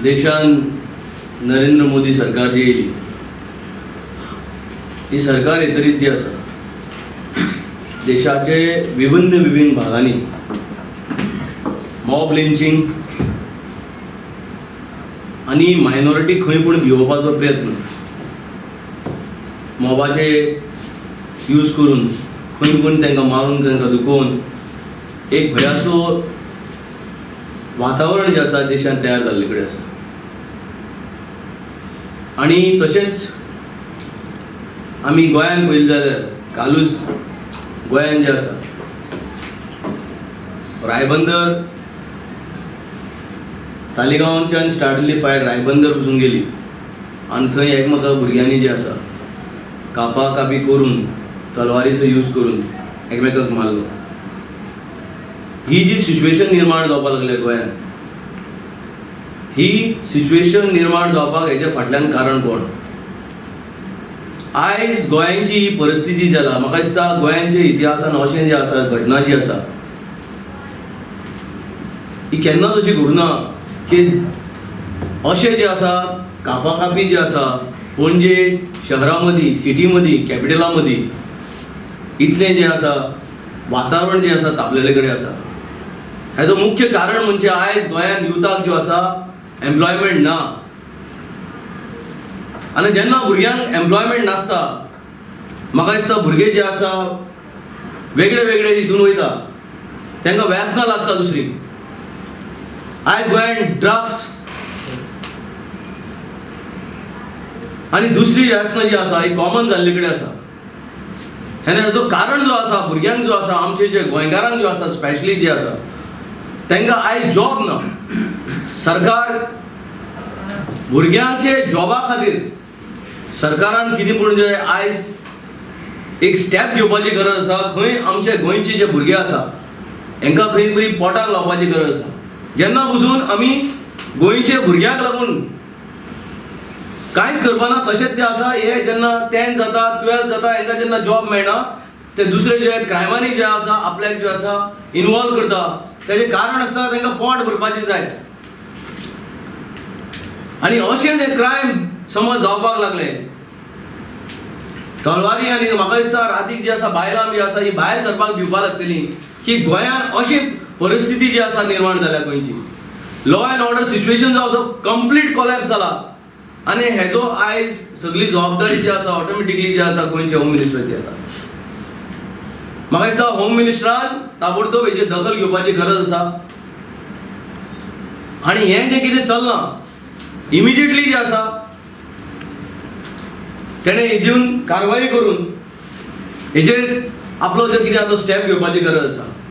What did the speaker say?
देशान नरेंद्र मोदी सरकार जी येयली ही सरकार येतरीत जी आसा देशाचे विभिन्न भागांनी मॉब लिंचिंग आणि मायनॉरिटी खंय पण भिवपाचो प्रयत्न मॉबाचे यूज करून खंय पण तांकां मारून तांकां दुखोवन एक भयाचो वातावरण जे आसा देशांत तयार जाल्ले कडेन आसा आणि तशेंच आमी गोंयांत पळयलें जाल्यार कालूच गोंयांत जे आसा रायबंदर तालिगांवच्यान स्टार्ट जाल्ली फायट रायबंदर पसून गेली आनी थंय एकमेका भुरग्यांनी जे आसा कापाकापी करून तलवारीचो यूज करून एकमेकाक मारलो. ही जी सिच्युएशन निर्माण जावपाक लागल्या गोंयांत ही सिच्युएशन निर्माण जावपाक हेच्या फाटल्यान कारण कोण? आयज गोंयांची ही परिस्थिती जाला. म्हाका दिसता गोंयांच्या इतिहासान अशें जें आसा घटना जी आसा ही केन्नाच अशी घडूना की अशें जें आसा कापाकापी जे आसा पणजे शहरा मदीं सिटी मदीं कॅपिटला मदीं इतलें जें आसा वातावरण जें आसा तापलेले कडेन आसा. हेजो मुख्य कारण म्हणजे आयज गोंयांत युथाक जो आसा एम्प्लॉयमेंट ना आनी जेन्ना भुरग्यांक एम्प्लॉयमेंट नासता म्हाका दिसता भुरगे जे आसा वेगळे वेगळे हितून वयता तांकां व्यसनां लागता दुसरी. आयज गोंयांत ड्रग्स आनी दुसरी व्यसनां जी आसा ही कॉमन जाल्ले कडेन आसा. हेजो कारण जो आसा भुरग्यांक जो आसा आमचे जे गोंयकारांक जो आसा स्पेशली जे आसा तांकां आयज जॉब ना. सरकार भुरग्यांचे जॉबा खातीर सरकारान कितें पूण जे आयज एक स्टेप घेवपाची गरज आसा. खंय आमचे गोंयचे जे भुरगे आसा हांकां खंय तरी पोटाक लावपाची गरज आसा. जेन्ना पसून आमी गोंयचे भुरग्यांक लागून कांयच करपाना तशेंच जे आसा हे जेन्ना 10th जाता 12th जाता हांकां जेन्ना जॉब मेळना ते दुसरे जे क्रायमांनी जे आसा आपल्याक जे आसा इनवॉल्व करता तेजें कारण आसता तांकां पोट भरपाचें जाय. आनी अशें जे क्रायम समज जावपाक लागले तलवारी आनी म्हाका दिसता रातीक जी आसा बायलां बी आसा ही भायर सरपाक दिवपाक लागतली की गोंयांत अशी परिस्थिती जी आसा निर्माण जाल्या गोंयची. लॉ एंड ऑर्डर सिच्युएशन जो आसा कंप्लीट कोलॅप्स जाला आनी हेजो आयज सगळी जबाबदारी जी आसा ऑटोमॅटिकली जी आसा गोंयचे होम मिनिस्टराची येता. म्हाका दिसता होम मिनिस्टरान ताबडतोब हेची दखल घेवपाची गरज आसा आनी हें जें कितें चल्लां इमिजिएटली जे आसा तेणें हेजेवन कारवाई करून हेजेर आपलो जो कितें आसा तो स्टेप घेवपाची गरज आसा.